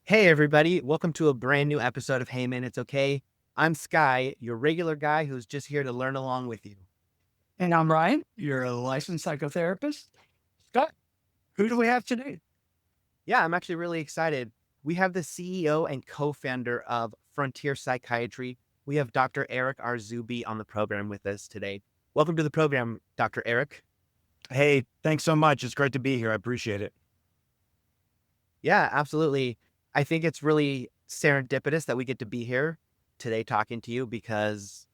Hey, everybody. Welcome to a brand new episode of Hey Man, It's Okay. I'm Sky, your regular guy who's just here to learn along with you. And I'm Ryan. You're a licensed psychotherapist. Scott, who do we have today? Yeah, I'm actually really excited. We have the CEO and co founder of Frontier Psychiatry. We have Dr. Eric Arzubi on the program with us today. Welcome to the program, Dr. Eric. Hey, thanks so much. It's great to be here. I appreciate it. Yeah, absolutely. I think it's really serendipitous that we get to be here today talking to you because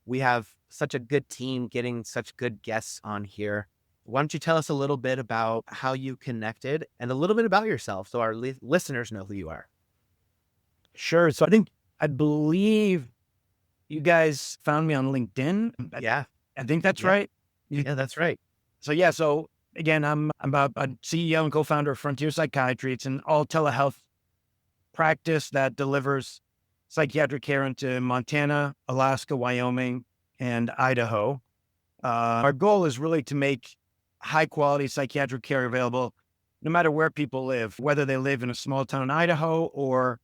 we have such a good team getting such good guests on here. Why don't you tell us a little bit about how you connected and a little bit about yourself so our listeners know who you are? Sure. So I believe you guys found me on LinkedIn. Yeah. I think that's Yeah. right. Yeah, that's right. So again, I'm a CEO and co-founder of Frontier Psychiatry. It's an all telehealth practice that delivers psychiatric care into Montana, Alaska, Wyoming, and Idaho. Our goal is really to make high quality psychiatric care available no matter where people live, whether they live in a small town in Idaho or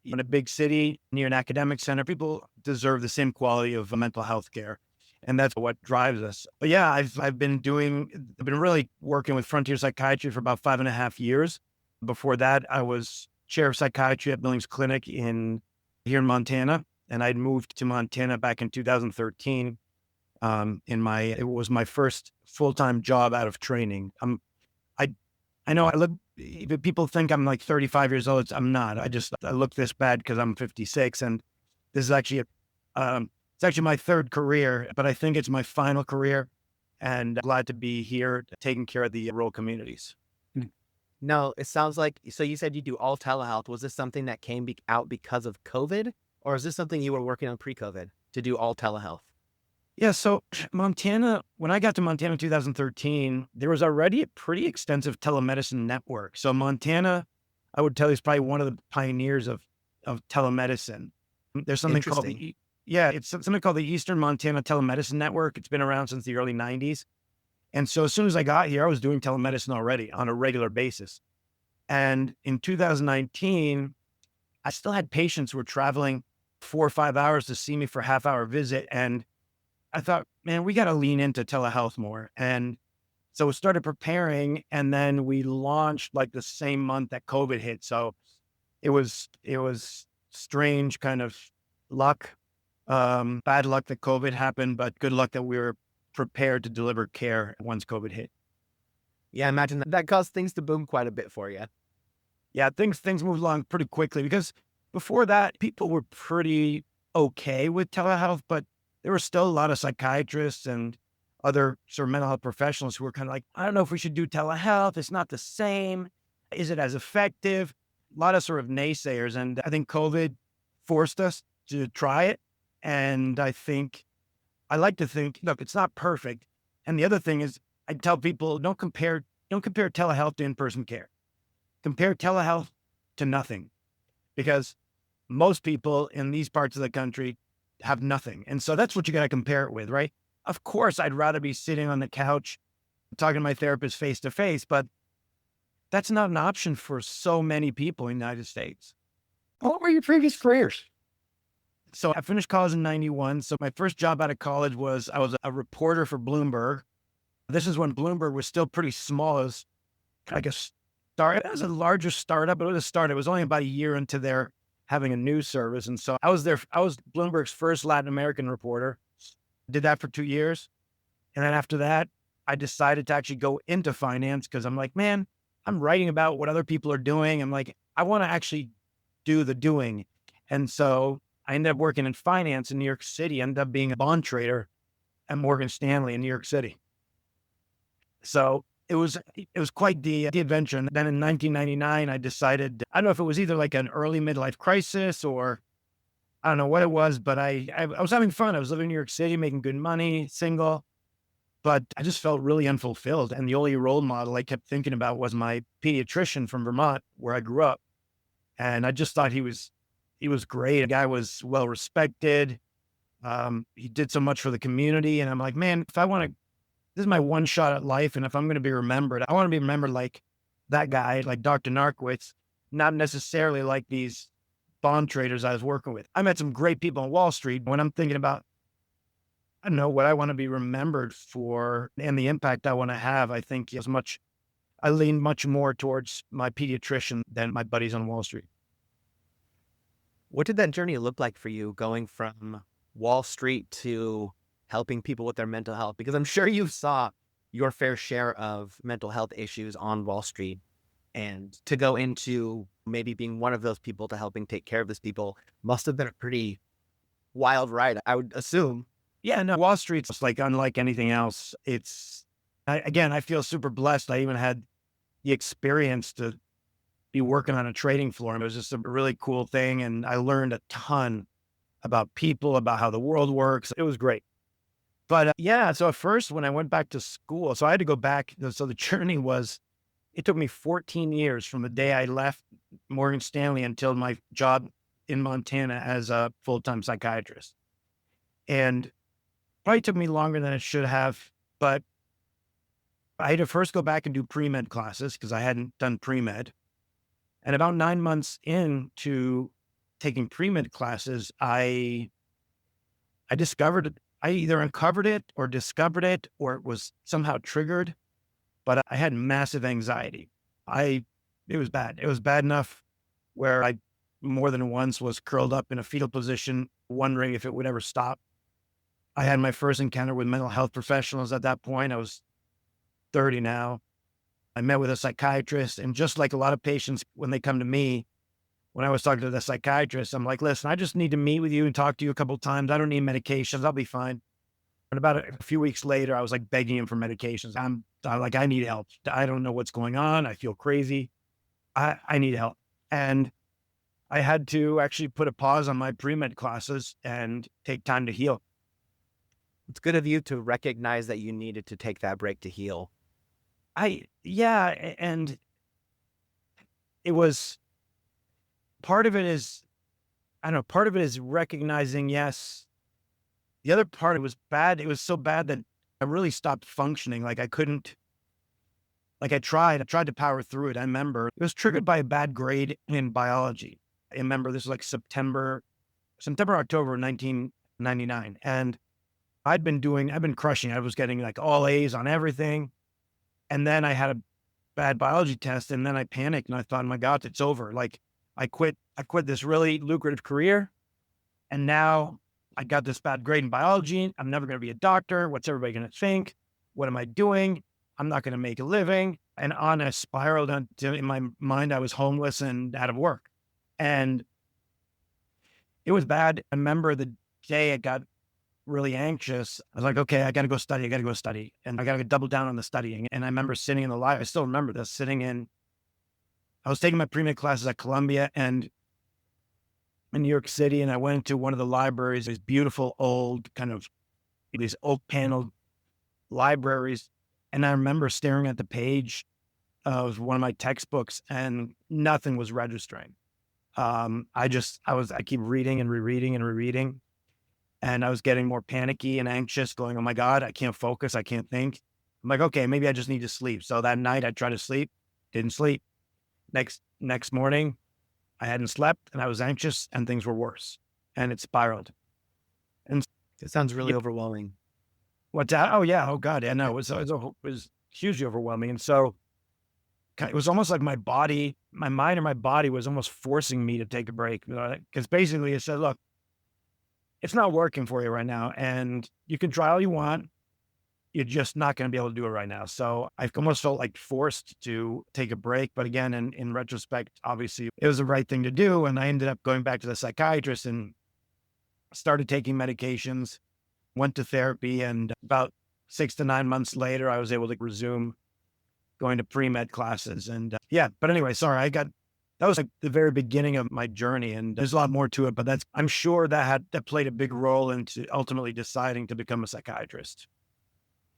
in a big city near an academic center. People deserve the same quality of mental health care. And that's what drives us. But yeah, I've been really working with Frontier Psychiatry for about 5.5 years. Before that, I was chair of psychiatry at Billings Clinic here in Montana. And I'd moved to Montana back in 2013. It was my first full-time job out of training. I I know people think I'm like 35 years old. I'm not. I look this bad because I'm 56, and this is it's actually my third career, but I think it's my final career, and I'm glad to be here taking care of the rural communities. No, it sounds like, so you said you do all telehealth. Was this something that came out because of COVID, or is this something you were working on pre-COVID to do all telehealth? Yeah, so Montana, when I got to Montana in 2013, there was already a pretty extensive telemedicine network. So Montana, I would tell you, is probably one of the pioneers of telemedicine. There's something called Interesting. it's something called the Eastern Montana Telemedicine Network. It's been around since the early 90s. And so as soon as I got here, I was doing telemedicine already on a regular basis. And in 2019, I still had patients who were traveling 4 or 5 hours to see me for a half-hour visit. And I thought, man, we got to lean into telehealth more. And so we started preparing, and then we launched like the same month that COVID hit. So it was strange kind of luck, bad luck that COVID happened, but good luck that we were prepared to deliver care once COVID hit. Yeah, I imagine that caused things to boom quite a bit for you. Yeah, things moved along pretty quickly because before that, people were pretty okay with telehealth, but there were still a lot of psychiatrists and other sort of mental health professionals who were kind of like, I don't know if we should do telehealth. It's not the same. Is it as effective? A lot of sort of naysayers. And I think COVID forced us to try it. And I like to think, look, it's not perfect. And the other thing is I tell people, don't compare telehealth to in-person care. Compare telehealth to nothing, because most people in these parts of the country have nothing. And so that's what you got to compare it with, right? Of course, I'd rather be sitting on the couch talking to my therapist face to face, but that's not an option for so many people in the United States. What were your previous careers? So I finished college in 91. So my first job out of college I was a reporter for Bloomberg. This is when Bloomberg was still pretty small. It was like a start. It was a larger startup, but it was a startup. It was only about a year into their having a news service. And so I was Bloomberg's first Latin American reporter. Did that for 2 years. And then after that, I decided to actually go into finance because I'm like, man, I'm writing about what other people are doing. I'm like, I want to actually do the doing. And so I ended up working in finance in New York City, ended up being a bond trader at Morgan Stanley in New York City. So it was quite the adventure. And then in 1999, I decided, I don't know if it was either like an early midlife crisis or I don't know what it was, but I was having fun. I was living in New York City, making good money, single, but I just felt really unfulfilled. And the only role model I kept thinking about was my pediatrician from Vermont, where I grew up. And I just thought he was great. The guy was well respected. He did so much for the community. And I'm like, man, this is my one shot at life. And if I'm going to be remembered, I want to be remembered like that guy, like Dr. Narkowitz, not necessarily like these bond traders I was working with. I met some great people on Wall Street. When I'm thinking about, I don't know, what I want to be remembered for and the impact I want to have, I think I lean much more towards my pediatrician than my buddies on Wall Street. What did that journey look like for you going from Wall Street to helping people with their mental health? Because I'm sure you saw your fair share of mental health issues on Wall Street, and to go into maybe being one of those people to helping take care of these people must have been a pretty wild ride, I would assume. Yeah, no, Wall Street's like unlike anything else. Again, I feel super blessed. I even had the experience to be working on a trading floor. It was just a really cool thing. And I learned a ton about people, about how the world works. It was great. But yeah, so at first when I went back to school, so I had to go back. So the journey was, it took me 14 years from the day I left Morgan Stanley until my job in Montana as a full-time psychiatrist. And probably took me longer than it should have, but I had to first go back and do pre-med classes because I hadn't done pre-med. And about 9 months into taking pre-med classes, I discovered it. I either uncovered it or discovered it, or it was somehow triggered, but I had massive anxiety. It was bad. It was bad enough where I more than once was curled up in a fetal position, wondering if it would ever stop. I had my first encounter with mental health professionals at that point. I was 30 now. I met with a psychiatrist, and just like a lot of patients, when they come to me, when I was talking to the psychiatrist, I'm like, listen, I just need to meet with you and talk to you a couple of times. I don't need medications. I'll be fine. And about a few weeks later, I was like begging him for medications. I'm like, I need help. I don't know what's going on. I feel crazy. I need help. And I had to actually put a pause on my pre-med classes and take time to heal. It's good of you to recognize that you needed to take that break to heal. Yeah, and it was, part of it is, I don't know, part of it is recognizing, yes. The other part, it was bad. It was so bad that I really stopped functioning. Like I couldn't, like I tried to power through it. I remember it was triggered by a bad grade in biology. I remember this was like October 1999. And I'd been crushing. I was getting like all A's on everything. And then I had a bad biology test, and then I panicked and I thought, oh my God, it's over. Like I quit this really lucrative career. And now I got this bad grade in biology. I'm never going to be a doctor. What's everybody going to think? What am I doing? I'm not going to make a living. And on a spiral in my mind, I was homeless and out of work. And it was bad. I remember the day I got really anxious. I was like, okay, I got to go study. And I got to double down on the studying. And I remember sitting in the library. I still remember this, I was taking my pre-med classes at Columbia and in New York City. And I went into one of the libraries, these beautiful old these oak paneled libraries. And I remember staring at the page of one of my textbooks and nothing was registering. I keep reading and rereading. And I was getting more panicky and anxious, going, oh my God, I can't focus. I can't think. I'm like, okay, maybe I just need to sleep. So that night I tried to sleep, didn't sleep. Next morning, I hadn't slept and I was anxious and things were worse and it spiraled. And it sounds really overwhelming. What's that? Oh yeah. Oh God. Yeah, no, it was hugely overwhelming. And so it was almost like my mind and my body was almost forcing me to take a break. Because basically it said, look, it's not working for you right now. And you can try all you want. You're just not going to be able to do it right now. So I almost felt like forced to take a break. But again, in retrospect, obviously it was the right thing to do. And I ended up going back to the psychiatrist and started taking medications, went to therapy. And about 6 to 9 months later, I was able to resume going to pre-med classes. And but anyway, sorry, that was like the very beginning of my journey, and there's a lot more to it, but I'm sure that played a big role into ultimately deciding to become a psychiatrist.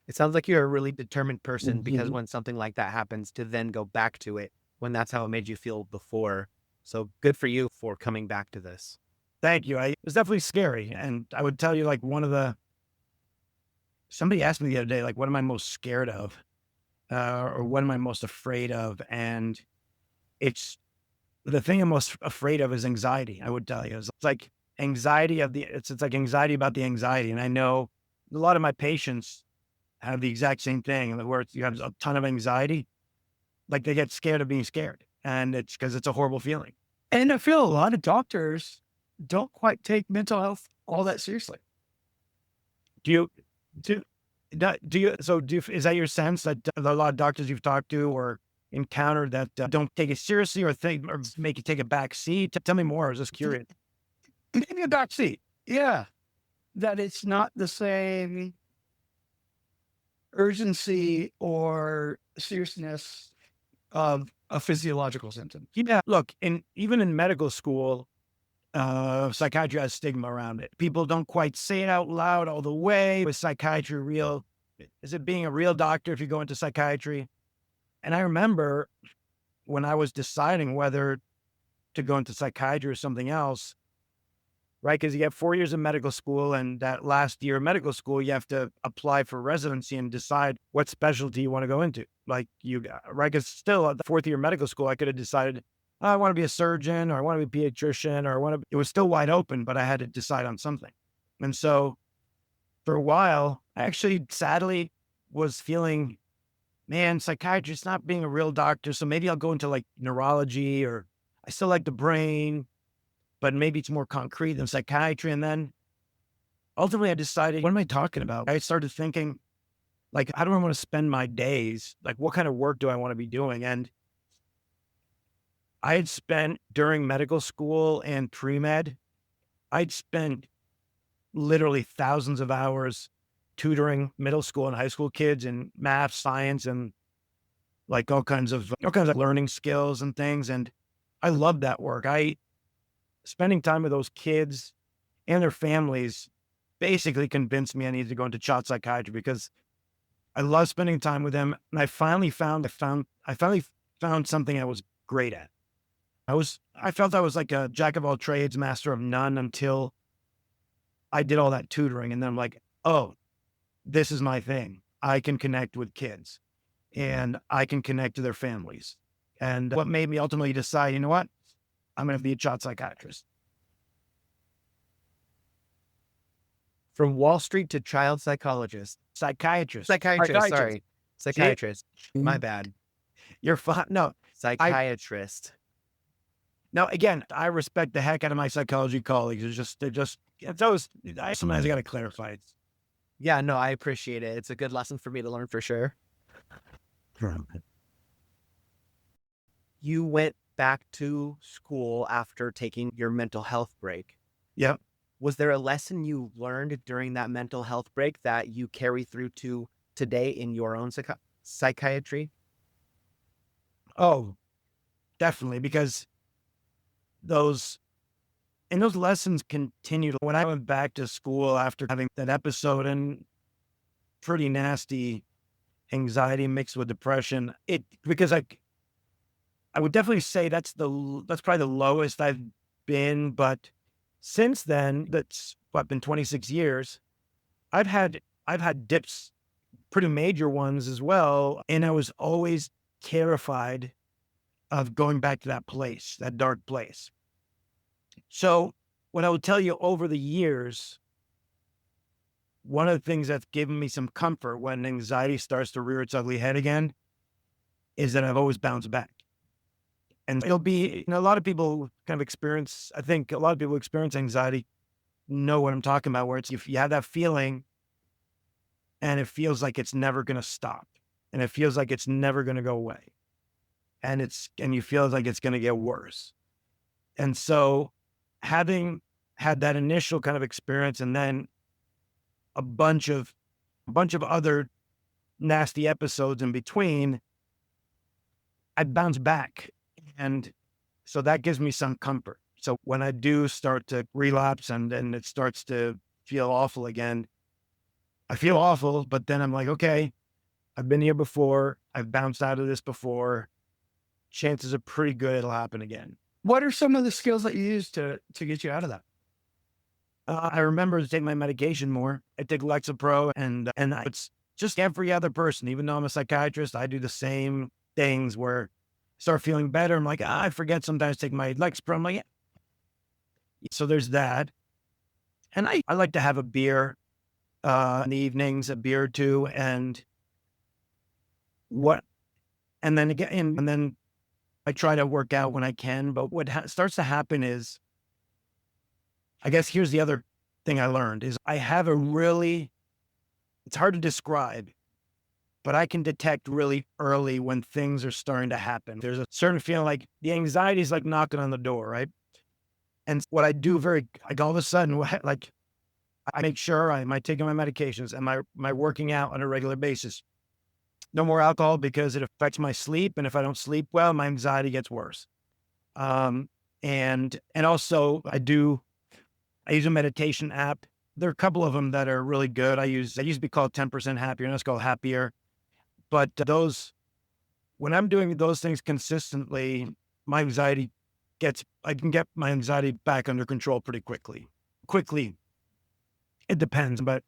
It sounds like you're a really determined person because when something like that happens, to then go back to it when that's how it made you feel before. So good for you for coming back to this. Thank you. It was definitely scary. And I would tell you, like, somebody asked me the other day, like, what am I most scared of? Or what am I most afraid of? And it's The thing I'm most afraid of is anxiety. I would tell you, it's like anxiety it's like anxiety about the anxiety. And I know a lot of my patients have the exact same thing where you have a ton of anxiety, like they get scared of being scared. And it's because it's a horrible feeling. And I feel a lot of doctors don't quite take mental health all that seriously. Do you, do, is that your sense that a lot of doctors you've talked to or encountered that don't take it seriously or think or make you take a back seat? Tell me more. I was just curious. Maybe a back seat. Yeah. That it's not the same urgency or seriousness of a physiological symptom. Yeah. Look, even in medical school, psychiatry has stigma around it. People don't quite say it out loud all the way. Is psychiatry real? Is it being a real doctor if you go into psychiatry? And I remember when I was deciding whether to go into psychiatry or something else, right? Because you have 4 years of medical school, and that last year of medical school, you have to apply for residency and decide what specialty you want to go into. Right? Because still at the 4th year of medical school, I could have decided, "Oh, I want to be a surgeon or I want to be a pediatrician or it was still wide open, but I had to decide on something. And so for a while, I actually sadly was feeling, man, psychiatrist's not being a real doctor. So maybe I'll go into like neurology, or I still like the brain, but maybe it's more concrete than psychiatry. And then ultimately I decided, what am I talking about? I started thinking, like, how do I want to spend my days? Like, what kind of work do I want to be doing? And I had spent during medical school and pre-med, I'd spent literally thousands of hours tutoring middle school and high school kids in math, science, and like all kinds of learning skills and things. And I loved that work. Spending time with those kids and their families basically convinced me I needed to go into child psychiatry because I love spending time with them. And I finally found something I was great at. I felt I was like a jack of all trades, master of none until I did all that tutoring. And then I'm like, oh, this is my thing. I can connect with kids and I can connect to their families. And what made me ultimately decide, you know what? I'm going to be a child psychiatrist. From Wall Street to child psychologist. Psychiatrist. Sorry. Psychiatrist. My bad. You're fine. No, Psychiatrist. now again, I respect the heck out of my psychology colleagues. Sometimes I got to clarify it. Yeah, no, I appreciate it. It's a good lesson for me to learn for sure. You went back to school after taking your mental health break. Yep. Was there a lesson you learned during that mental health break that you carry through to today in your own psychiatry? Oh, definitely. Because those lessons continued. When I went back to school after having that episode and pretty nasty anxiety mixed with depression, because I would definitely say that's probably the lowest I've been. But since then, that's been 26 years. I've had dips, pretty major ones as well. And I was always terrified of going back to that place, that dark place. So what I would tell you over the years, one of the things that's given me some comfort when anxiety starts to rear its ugly head again is that I've always bounced back. And it'll be, a lot of people kind of experience, I think a lot of people who experience anxiety know what I'm talking about, where it's, if you have that feeling and it feels like it's never going to stop and it feels like it's never going to go away and you feel like it's going to get worse. And so having had that initial kind of experience and then a bunch of other nasty episodes in between, I bounce back. And so that gives me some comfort. So when I do start to relapse and it starts to feel awful again, I feel awful, but then I'm like, okay, I've been here before. I've bounced out of this before. Chances are pretty good it'll happen again. What are some of the skills that you use to get you out of that? I remember to take my medication more. I take Lexapro and it's just every other person, even though I'm a psychiatrist, I do the same things where start feeling better. I'm like, I forget sometimes to take my Lexapro. I'm like, yeah. So there's that. And I like to have a beer in the evenings, a beer or two. What, and then again, and then I try to work out when I can. But what starts to happen is, I guess here's the other thing I learned is I have a really, it's hard to describe, but I can detect really early when things are starting to happen. There's a certain feeling like the anxiety is like knocking on the door, right? And what I do like all of a sudden, like I make sure am I taking my medications? Am I working out on a regular basis? No more alcohol because it affects my sleep. And if I don't sleep well, my anxiety gets worse. And also I use a meditation app. There are a couple of them that are really good. I used to be called 10% Happier, now it's called Happier. But when I'm doing those things consistently, I can get my anxiety back under control pretty quickly. It depends, but it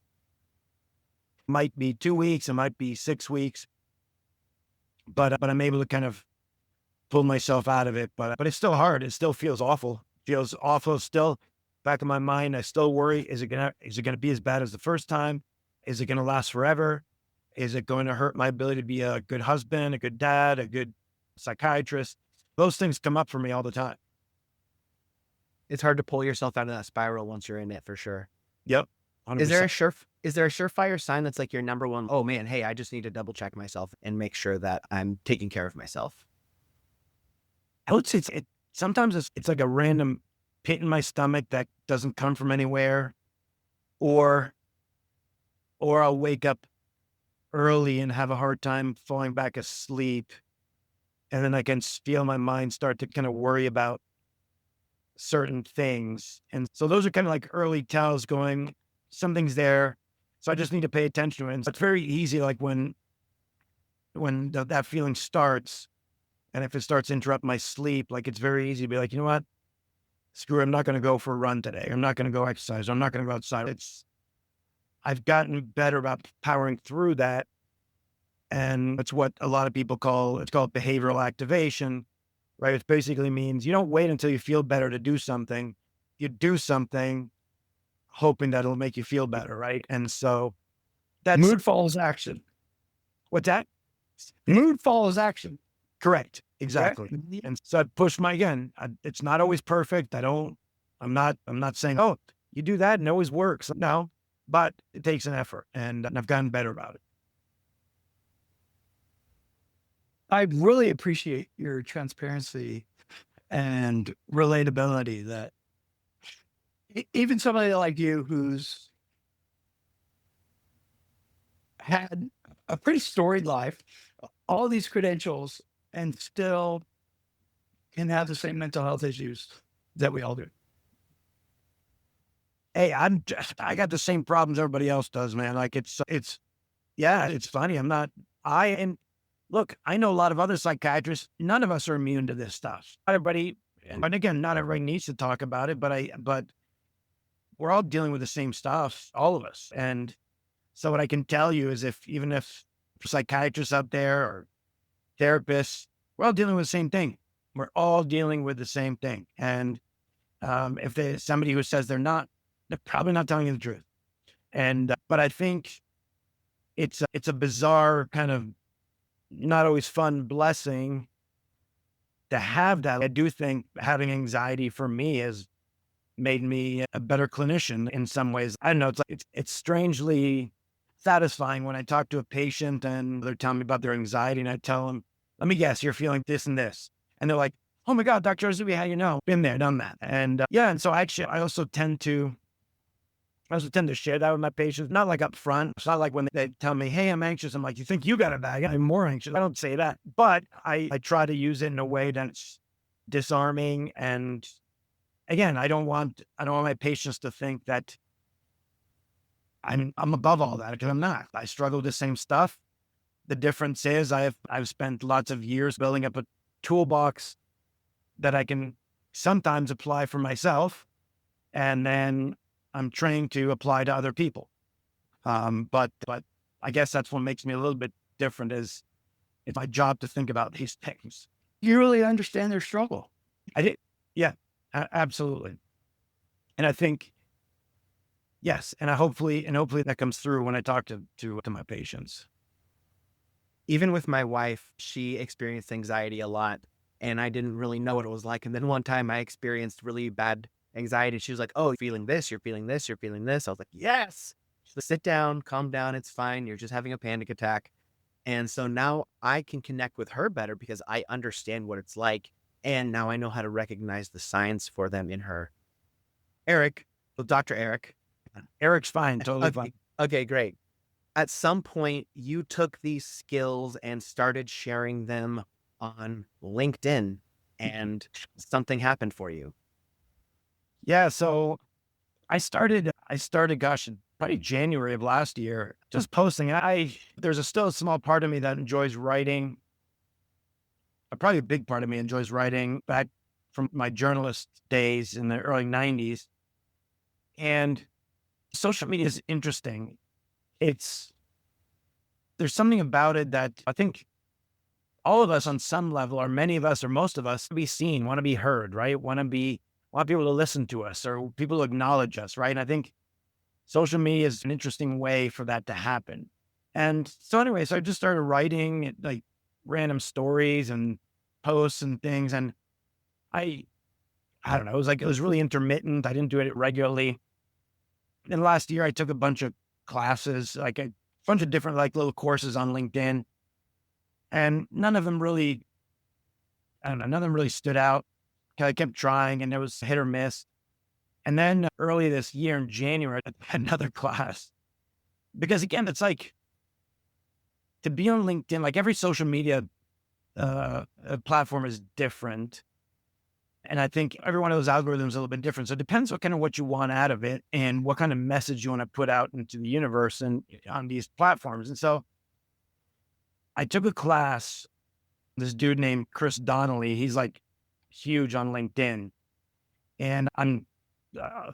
might be 2 weeks, it might be 6 weeks, but I'm able to kind of pull myself out of it. But it's still hard. It still feels awful. Feels awful still. Back in my mind, I still worry, is it gonna be as bad as the first time? Is it gonna last forever? Is it going to hurt my ability to be a good husband, a good dad, a good psychiatrist? Those things come up for me all the time. It's hard to pull yourself out of that spiral once you're in it, for sure. Yep. Is there a 100%. surefire sign that's like your number one? Oh man, hey, I just need to double check myself and make sure that I'm taking care of myself. I would say sometimes it's like a random pit in my stomach that doesn't come from anywhere, or I'll wake up early and have a hard time falling back asleep, and then I can feel my mind start to kind of worry about certain things. And so those are kind of like early tells going, something's there. So I just need to pay attention to it. And it's very easy, like when that feeling starts, and if it starts to interrupt my sleep, like it's very easy to be like, you know what? Screw it, I'm not going to go for a run today. I'm not going to go exercise. I'm not going to go outside. I've gotten better about powering through that. And it's what a lot of people it's called behavioral activation, right? It basically means you don't wait until you feel better to do something. You do something hoping that it'll make you feel better, right? And so that's Mood follows action. what's that? Mood follows action. Correct. Exactly. Right? And so I push it's not always perfect. I'm not saying, oh, you do that and it always works. No, but it takes an effort, and I've gotten better about it. I really appreciate your transparency and relatability that even somebody like you who's had a pretty storied life, all these credentials, and still can have the same mental health issues that we all do. Hey, I got the same problems everybody else does, man. Like yeah, it's funny. Look, I know a lot of other psychiatrists. None of us are immune to this stuff. Not everybody, and again, not everybody needs to talk about it, but we're all dealing with the same stuff, all of us. And so what I can tell you is even if psychiatrists out there or therapists, we're all dealing with the same thing. We're all dealing with the same thing. And if there's somebody who says they're not, they're probably not telling you the truth. And but I think it's a bizarre kind of not always fun blessing to have that. I do think having anxiety for me has made me a better clinician in some ways. I don't know. It's strangely satisfying when I talk to a patient and they're telling me about their anxiety, and I tell them, let me guess, you're feeling this and this. And they're like, oh my God, Dr. Arzubi, how you know? Been there, done that. And yeah. And so actually, I also tend to share that with my patients, not like up front. It's not like when they tell me, hey, I'm anxious. I'm like, you think you got a bag? I'm more anxious. I don't say that, but I try to use it in a way that's disarming. And again, I don't want my patients to think that I'm above all that, because I'm not. I struggle with the same stuff. The difference is I've spent lots of years building up a toolbox that I can sometimes apply for myself, and then I'm trained to apply to other people. But I guess that's what makes me a little bit different, is it's my job to think about these things. You really understand their struggle. I did. Yeah, absolutely. And I think, yes. And hopefully that comes through when I talk to my patients. Even with my wife, she experienced anxiety a lot, and I didn't really know what it was like. And then one time I experienced really bad anxiety. She was like, "Oh, you're feeling this, you're feeling this, you're feeling this." I was like, "Yes." She's like, "Sit down, calm down, it's fine. You're just having a panic attack." And so now I can connect with her better because I understand what it's like. And now I know how to recognize the signs for them in her. Eric, well, Dr. Eric. Eric's fine, totally fine. Okay, okay, great. At some point, you took these skills and started sharing them on LinkedIn, and something happened for you. Yeah. So I started, gosh, in probably January of last year, just posting. There's still a small part of me that enjoys writing. Probably a big part of me enjoys writing back from my journalist days in the early 90s. And social media is interesting. It's, there's something about it that I think all of us on some level, or many of us, or most of us, be seen, want to be heard, right? Want people to listen to us or people to acknowledge us, right? And I think social media is an interesting way for that to happen. And so anyway, so I just started writing like random stories and posts and things. And I, I don't know, it was really intermittent. I didn't do it regularly. And last year I took a bunch of classes, like a bunch of different like little courses on LinkedIn. And none of them really, I don't know, none of them really stood out. I kept trying and it was hit or miss. And then early this year in January, I had another class because again, it's like to be on LinkedIn, like every social media platform is different. And I think every one of those algorithms is a little bit different. So it depends what you want out of it and what kind of message you want to put out into the universe and on these platforms. And so I took a class, this dude named Chris Donnelly, he's like huge on LinkedIn. And I'm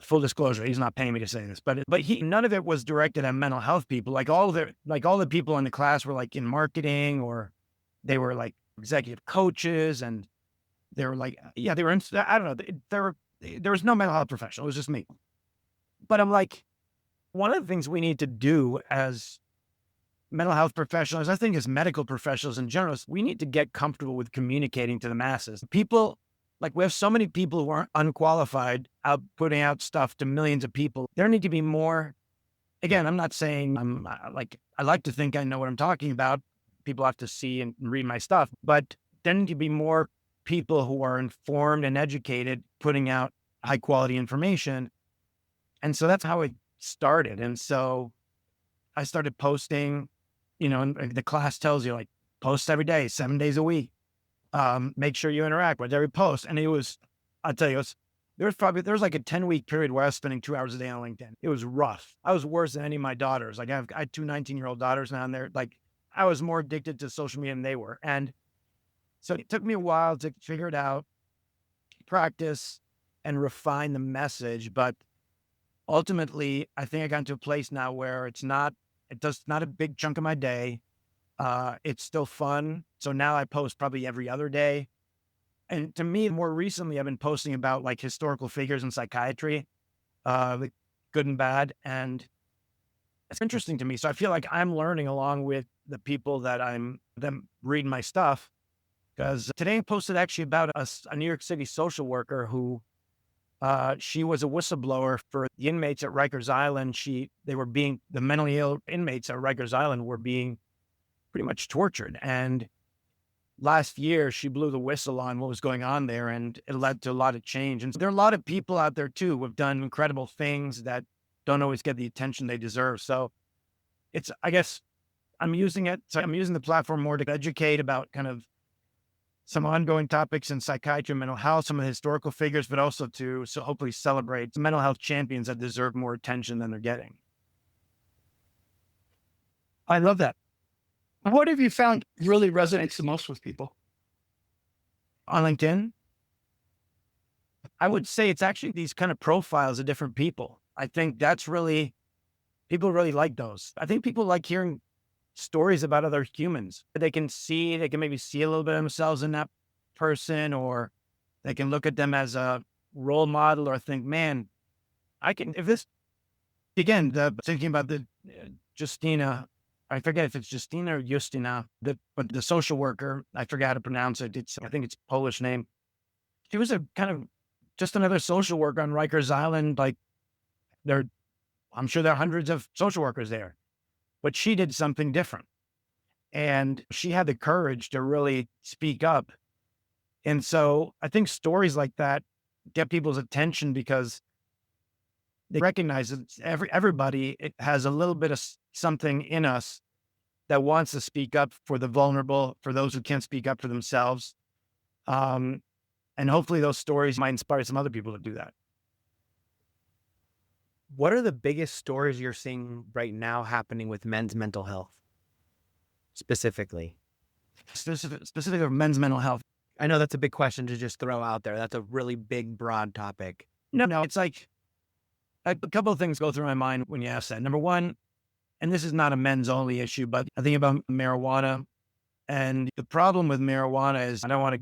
full disclosure, he's not paying me to say this, but none of it was directed at mental health people. All the people in the class were like in marketing or they were like executive coaches and they were like, yeah, they were, I don't know, there was no mental health professional. It was just me. But I'm like, one of the things we need to do as mental health professionals, I think as medical professionals in general, is we need to get comfortable with communicating to the masses. People, like we have so many people who are unqualified out putting out stuff to millions of people. There need to be more. Again, I'm not saying I like to think I know what I'm talking about. People have to see and read my stuff, but there need to be more people who are informed and educated putting out high quality information. And so that's how it started. And so I started posting, and the class tells you like post every day, 7 days a week. Make sure you interact with every post. And I'll tell you, there was like a 10-week period where I was spending 2 hours a day on LinkedIn. It was rough. I was worse than any of my daughters. Like I had two 19-year-old daughters now and they're like, I was more addicted to social media than they were. And so it took me a while to figure it out, practice and refine the message. But ultimately, I think I got to a place now where it's not a big chunk of my day. It's still fun. So now I post probably every other day. And to me, more recently, I've been posting about like historical figures in psychiatry, like good and bad. And it's interesting to me. So I feel like I'm learning along with the people that them reading my stuff. Because today I posted actually about a New York City social worker who she was a whistleblower for the inmates at Rikers Island. The mentally ill inmates at Rikers Island were being pretty much tortured. And last year she blew the whistle on what was going on there and it led to a lot of change. And there are a lot of people out there too who have done incredible things that don't always get the attention they deserve. So I guess I'm using the platform more to educate about kind of some ongoing topics in psychiatry and mental health, some of the historical figures, but also to hopefully celebrate mental health champions that deserve more attention than they're getting. I love that. What have you found really resonates the most with people? On LinkedIn, I would say it's actually these kind of profiles of different people. I think people really like those. I think people like hearing stories about other humans. They can maybe see a little bit of themselves in that person, or they can look at them as a role model, or think, man, I can, if this, again, thinking about the Justina, I forget if it's Justina or Justina, but the social worker, I forgot how to pronounce it. I think it's a Polish name. She was a kind of just another social worker on Rikers Island. Like I'm sure there are hundreds of social workers there, but she did something different. And she had the courage to really speak up. And so I think stories like that get people's attention because they recognize that everybody it has a little bit of something in us that wants to speak up for the vulnerable, for those who can't speak up for themselves. And hopefully those stories might inspire some other people to do that. What are the biggest stories you're seeing right now happening with men's mental health specifically? Specific of men's mental health. I know that's a big question to just throw out there. That's a really big, broad topic. No, it's like a couple of things go through my mind when you ask that. Number one, and this is not a men's only issue, but I think about marijuana. And the problem with marijuana is I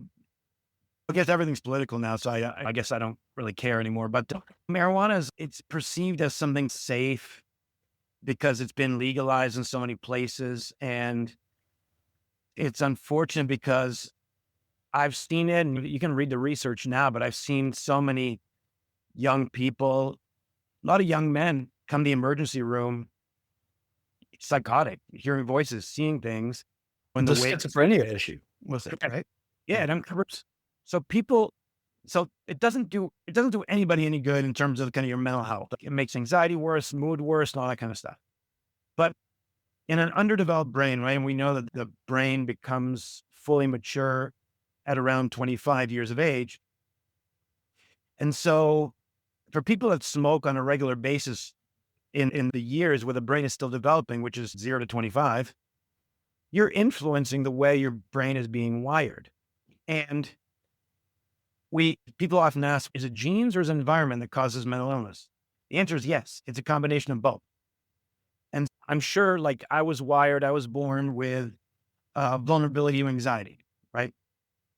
guess everything's political now, so I guess I don't really care anymore. But marijuana it's perceived as something safe because it's been legalized in so many places. And it's unfortunate because I've seen it, and you can read the research now, but I've seen so many young people, a lot of young men come to the emergency room, psychotic, hearing voices, seeing things. When the schizophrenia issue was it, right? Yeah, so it doesn't do anybody any good in terms of kind of your mental health. It makes anxiety worse, mood worse, and all that kind of stuff. But in an underdeveloped brain, right? And we know that the brain becomes fully mature at around 25 years of age. And so for people that smoke on a regular basis in the years where the brain is still developing, which is 0 to 25, you're influencing the way your brain is being wired. And people often ask, is it genes or is it environment that causes mental illness? The answer is yes. It's a combination of both. And I'm sure, like, I was born with vulnerability to anxiety, right?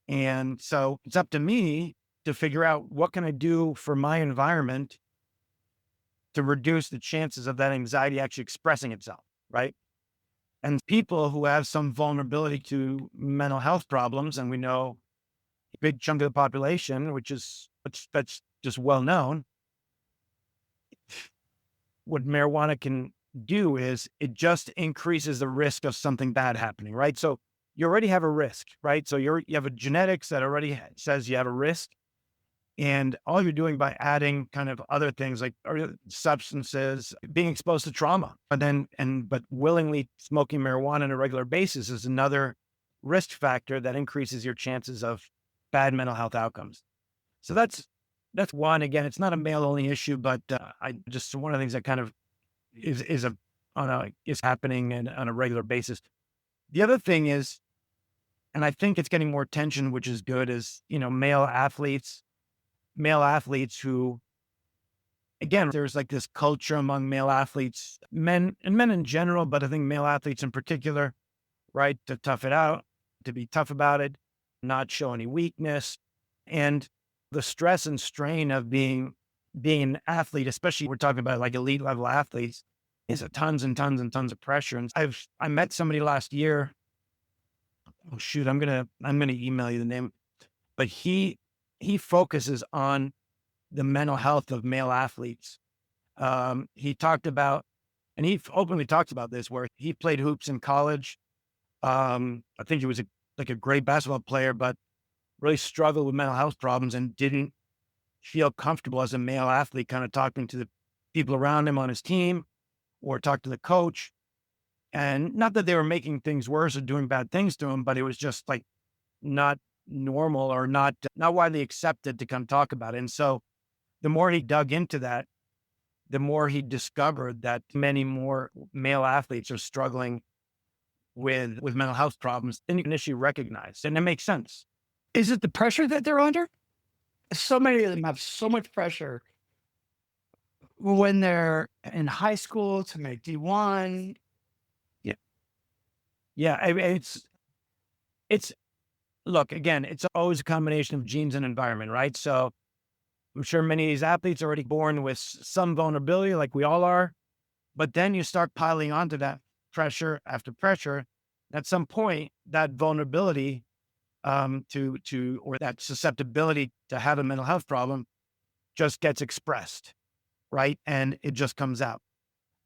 And so it's up to me to figure out what can I do for my environment to reduce the chances of that anxiety actually expressing itself, right? And people who have some vulnerability to mental health problems, and we know a big chunk of the population, that's just well known, what marijuana can do is it just increases the risk of something bad happening, right? So you already have a risk, right? So you have a genetics that already says you have a risk. And all you're doing by adding kind of other things like substances, being exposed to trauma, but willingly smoking marijuana on a regular basis is another risk factor that increases your chances of bad mental health outcomes. So that's one. Again, it's not a male only issue, but one of the things that kind of is happening on a regular basis. The other thing is, and I think it's getting more attention, which is good, is, male athletes who, again, there's like this culture among male athletes, men in general, but I think male athletes in particular, right? To tough it out, to be tough about it, not show any weakness. And the stress and strain of being an athlete, especially we're talking about like elite level athletes, is tons and tons and tons of pressure. And I met somebody last year. Oh shoot, I'm gonna email you the name, but he focuses on the mental health of male athletes. He talked about, and he openly talks about this, where he played hoops in college. I think he was a great basketball player, but really struggled with mental health problems and didn't feel comfortable as a male athlete, kind of talking to the people around him on his team or talk to the coach. And not that they were making things worse or doing bad things to him, but it was just like not normal or not widely accepted to come talk about it. And so the more he dug into that, the more he discovered that many more male athletes are struggling with mental health problems than you can initially recognize. And it makes sense. Is it the pressure that they're under? So many of them have so much pressure when they're in high school to make D1. Yeah. I mean, it's look, again, it's always a combination of genes and environment, right? So I'm sure many of these athletes are already born with some vulnerability, like we all are. But then you start piling onto that pressure after pressure. At some point, that vulnerability or that susceptibility to have a mental health problem just gets expressed, right? And it just comes out.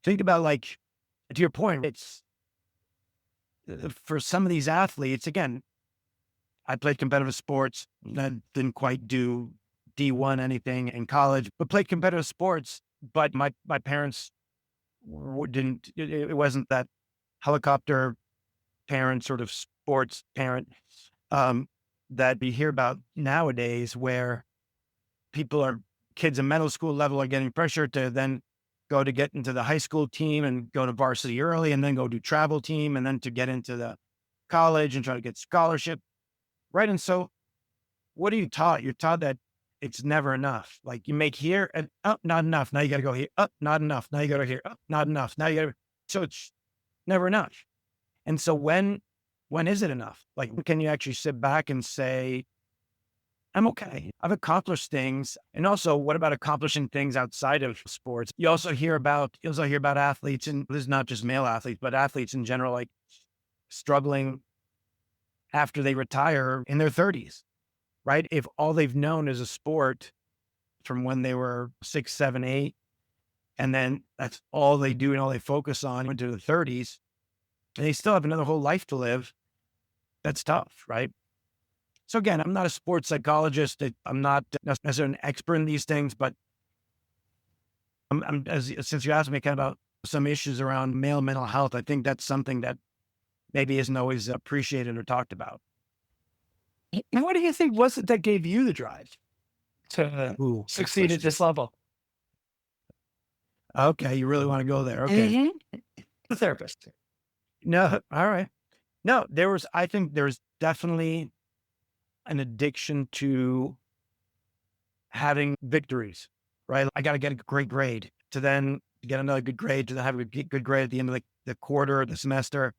Think about, like, to your point, it's for some of these athletes, again, I played competitive sports that didn't quite do D1 anything in college, but played competitive sports. But my parents didn't, it wasn't that helicopter parent, sort of sports parent, um, that we hear about nowadays, where kids in middle school level are getting pressure to then go to get into the high school team and go to varsity early and then go do travel team and then to get into the college and try to get scholarship. Right. And so what are you taught? You're taught that it's never enough. Like, you make here and, oh, not enough. Now you got to go here. Oh, not enough. Now you go to here. Oh, not enough. Now you got to. So it's never enough. And so when is it enough? Like, can you actually sit back and say, I'm okay, I've accomplished things? And also, what about accomplishing things outside of sports? You also hear about athletes, and this is not just male athletes, but athletes in general, like, struggling after they retire in their 30s, right? If all they've known is a sport from when they were 6, 7, 8, and then that's all they do and all they focus on into the 30s, and they still have another whole life to live, that's tough, right? So again, I'm not a sports psychologist. I'm not necessarily an expert in these things, but since you asked me kind of about some issues around male mental health, I think that's something that maybe isn't always appreciated or talked about. And what do you think was it that gave you the drive to Ooh, good succeed at question. this level? Okay, you really want to go there? Okay, The therapist. no, all right. No, I think there's definitely an addiction to having victories, right? I got to get a great grade to then get another good grade to then have a good grade at the end of the quarter or the semester.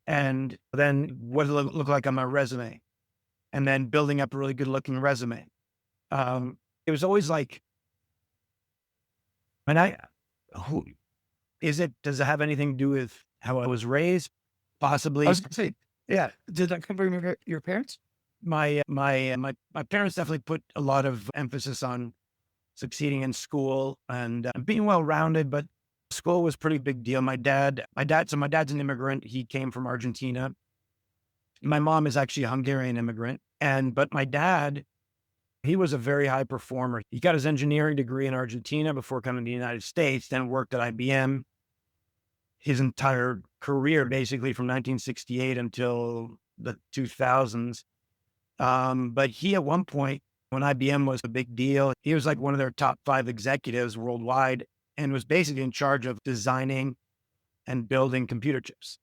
And then what does it look like on my resume? And then building up a really good looking resume. It was always like, and who does it have anything to do with how I was raised? Possibly. I was going to say, yeah. Did that come from your parents? My parents definitely put a lot of emphasis on succeeding in school and being well-rounded, but school was a pretty big deal. So my dad's an immigrant. He came from Argentina. My mom is actually a Hungarian immigrant. But my dad, he was a very high performer. He got his engineering degree in Argentina before coming to the United States, then worked at IBM his entire career, basically from 1968 until the 2000s. But he, at one point, when IBM was a big deal, he was like one of their top 5 executives worldwide and was basically in charge of designing and building computer chips.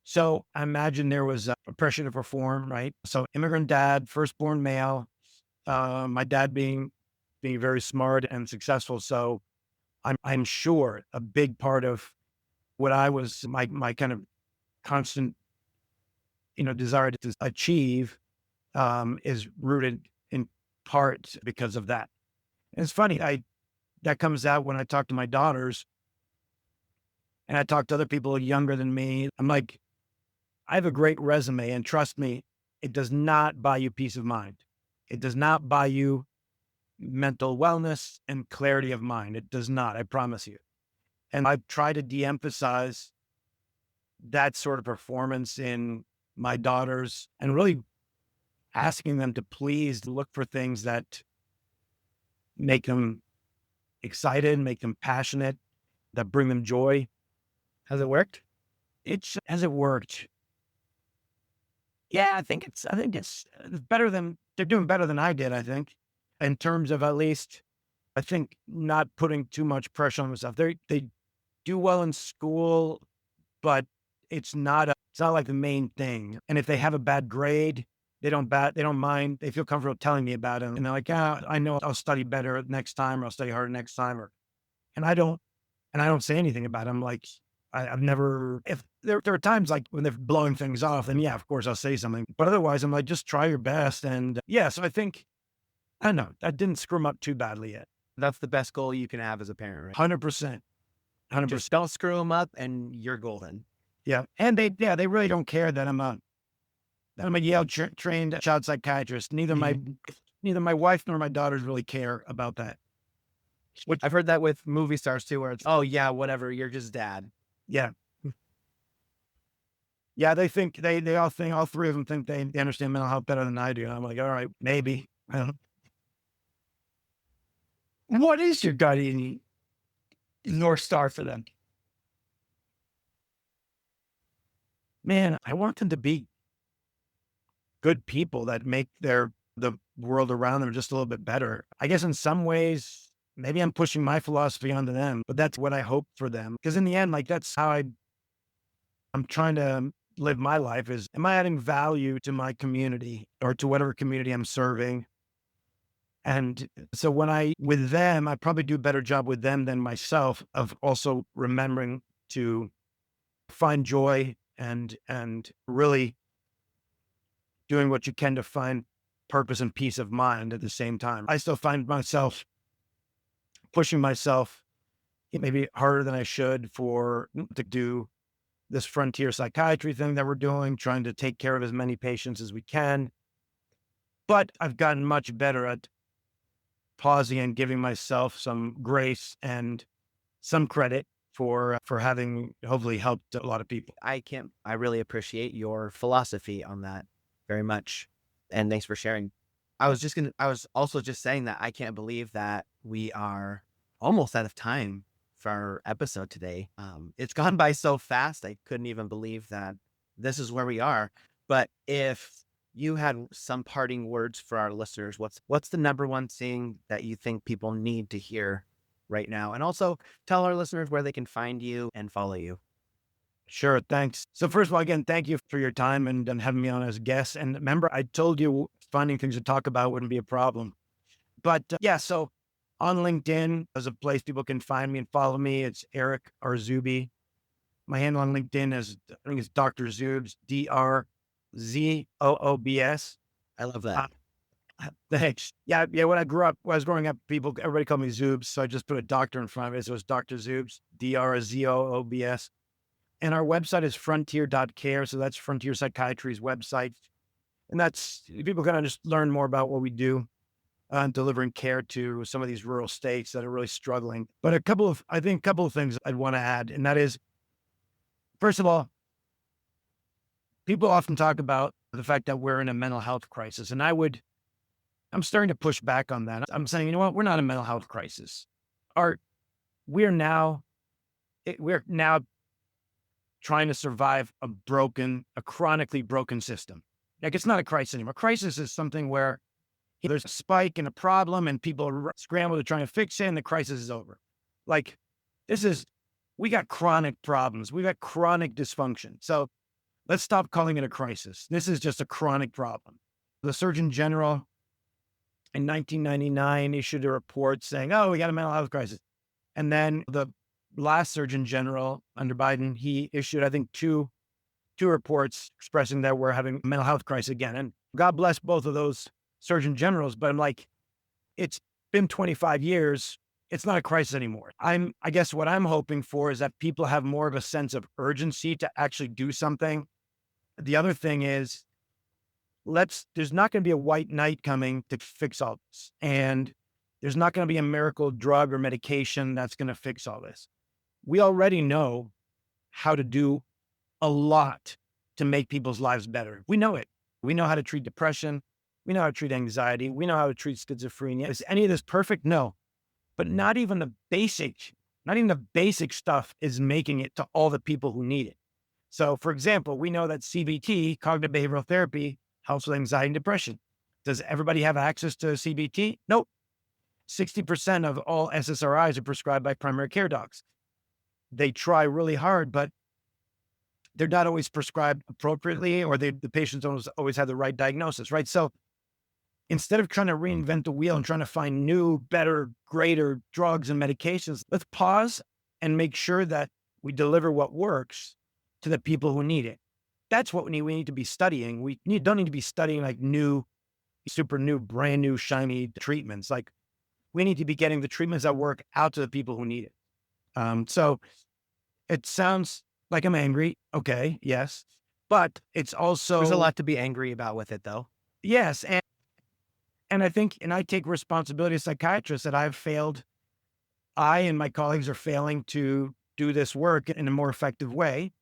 So I imagine there was a pressure to perform, right? So immigrant dad, firstborn male, my dad being very smart and successful. So I'm sure a big part of what I was, my kind of constant, desire to achieve, is rooted in part because of that. And it's funny, that comes out when I talk to my daughters and I talk to other people younger than me. I'm like, I have a great resume, and trust me, it does not buy you peace of mind. It does not buy you mental wellness and clarity of mind. It does not, I promise you. And I've tried to de-emphasize that sort of performance in my daughters and really asking them to please look for things that make them excited, make them passionate, that bring them joy. Has it worked? Has it worked? Yeah, I think it's better than, they're doing better than I did, I think, in terms of, at least, I think, not putting too much pressure on themselves. They do well in school, but it's not like the main thing. And if they have a bad grade, they don't mind. They feel comfortable telling me about it. And they're like, yeah, I know, I'll study better next time, or I'll study harder next time. And I don't say anything about it. I'm like, I've never, if there are times like when they're blowing things off, and yeah, of course I'll say something. But otherwise, I'm like, just try your best. And yeah, so I think, I don't know, I didn't screw them up too badly yet. That's the best goal you can have as a parent, right? 100%. 100%. Just don't screw them up and you're golden. Yeah. And they really don't care that I'm a Yale trained child psychiatrist. Neither my wife nor my daughters really care about that. I've heard that with movie stars too, where it's, oh yeah, whatever, you're just dad. Yeah. Yeah, they think all three of them think they understand mental health better than I do. And I'm like, all right, maybe. I don't know. What is your guiding North Star for them? Man, I want them to be good people that make the world around them just a little bit better. I guess in some ways, maybe I'm pushing my philosophy onto them, but that's what I hope for them. Because in the end, like that's how I'm trying to live my life is, am I adding value to my community or to whatever community I'm serving? And so with them, I probably do a better job with them than myself of also remembering to find joy and really doing what you can to find purpose and peace of mind at the same time. I still find myself pushing myself maybe harder than I should to do this Frontier Psychiatry thing that we're doing, trying to take care of as many patients as we can. But I've gotten much better at pausing and giving myself some grace and some credit for having hopefully helped a lot of people. I really appreciate your philosophy on that very much. And thanks for sharing. I was also just saying that I can't believe that we are almost out of time for our episode today. It's gone by so fast. I couldn't even believe that this is where we are. But if you had some parting words for our listeners, what's the number one thing that you think people need to hear right now? And also tell our listeners where they can find you and follow you. Sure. Thanks. So first of all, again, thank you for your time and having me on as a guest. And remember, I told you finding things to talk about wouldn't be a problem. But yeah, so on LinkedIn is a place people can find me and follow me. It's Eric Arzubi. My handle on LinkedIn is, I think it's Dr. Zoobs, DRZOOBS. I love that. Thanks. Yeah. When I was growing up, everybody called me Zoobs. So I just put a doctor in front of it. So it's Dr. Zoobs, DRZOOBS. And our website is frontier.care. So that's Frontier Psychiatry's website. And that's, people can just learn more about what we do delivering care to some of these rural states that are really struggling. But a couple of things I'd want to add. And that is, first of all, people often talk about the fact that we're in a mental health crisis. And I'm starting to push back on that. I'm saying, you know what? We're not in a mental health crisis. We're now trying to survive a chronically broken system. Like, it's not a crisis anymore. Crisis is something where there's a spike in a problem and people scramble to try and fix it and the crisis is over. Like, we got chronic problems. We got chronic dysfunction. So let's stop calling it a crisis. This is just a chronic problem. The Surgeon General in 1999 issued a report saying, oh, we got a mental health crisis. And then the last Surgeon General under Biden, he issued, I think, two reports expressing that we're having a mental health crisis again. And God bless both of those Surgeon Generals, but I'm like, it's been 25 years. It's not a crisis anymore. I guess what I'm hoping for is that people have more of a sense of urgency to actually do something. The other thing is, there's not going to be a white knight coming to fix all this. And there's not going to be a miracle drug or medication that's going to fix all this. We already know how to do a lot to make people's lives better. We know it. We know how to treat depression. We know how to treat anxiety. We know how to treat schizophrenia. Is any of this perfect? No. But not even the basic stuff is making it to all the people who need it. So, for example, we know that CBT, cognitive behavioral therapy, helps with anxiety and depression. Does everybody have access to CBT? Nope. 60% of all SSRIs are prescribed by primary care docs. They try really hard, but they're not always prescribed appropriately, or the patients don't always have the right diagnosis, right? So instead of trying to reinvent the wheel and trying to find new, better, greater drugs and medications, let's pause and make sure that we deliver what works to the people who need it. That's what we need to be studying. Don't need to be studying like super new, brand new, shiny treatments. Like we need to be getting the treatments that work out to the people who need it. So it sounds like I'm angry. Okay. Yes. But it's also, There's a lot to be angry about with it, though. yes. And I think, and I take responsibility as a psychiatrist that I and my colleagues are failing to do this work in a more effective way.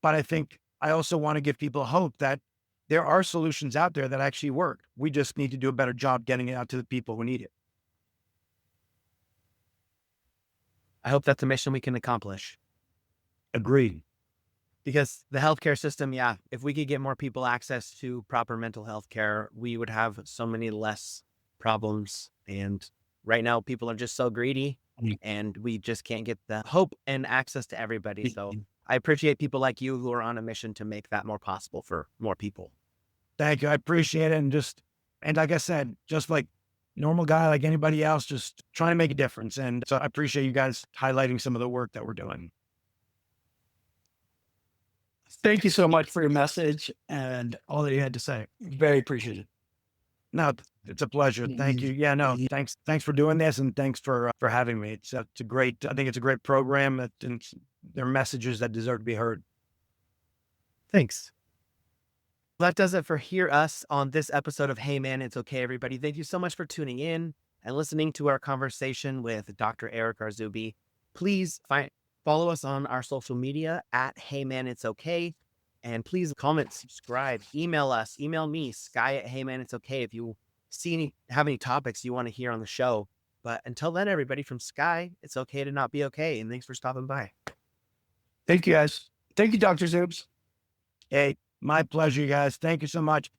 But I think I also want to give people hope that there are solutions out there that actually work. We just need to do a better job getting it out to the people who need it. I hope that's a mission we can accomplish. Agreed. Because the healthcare system, yeah, if we could get more people access to proper mental health care, we would have so many less problems. And right now, people are just so greedy and we just can't get the hope and access to everybody. So I appreciate people like you who are on a mission to make that more possible for more people. Thank you. I appreciate it. And like I said, just like normal guy, like anybody else, just trying to make a difference. And so I appreciate you guys highlighting some of the work that we're doing. Thank you so much for your message and all that you had to say. Very appreciated. No, it's a pleasure. Thank you. Yeah, no, thanks for doing this, and thanks for having me. I think it's a great program, and there are messages that deserve to be heard. Thanks. That does it for Hear Us on this episode of Hey Man, It's Okay, everybody. Thank you so much for tuning in and listening to our conversation with Dr. Eric Arzubi. Please follow us on our social media at Hey Man, It's Okay. And please comment, subscribe, email us, email me, Sky at Hey Man, It's Okay, if you have any topics you want to hear on the show. But until then, everybody, from Sky, it's okay to not be okay. And thanks for stopping by. Thank you, guys. Thank you, Dr. Zoobs. Hey, my pleasure, you guys. Thank you so much.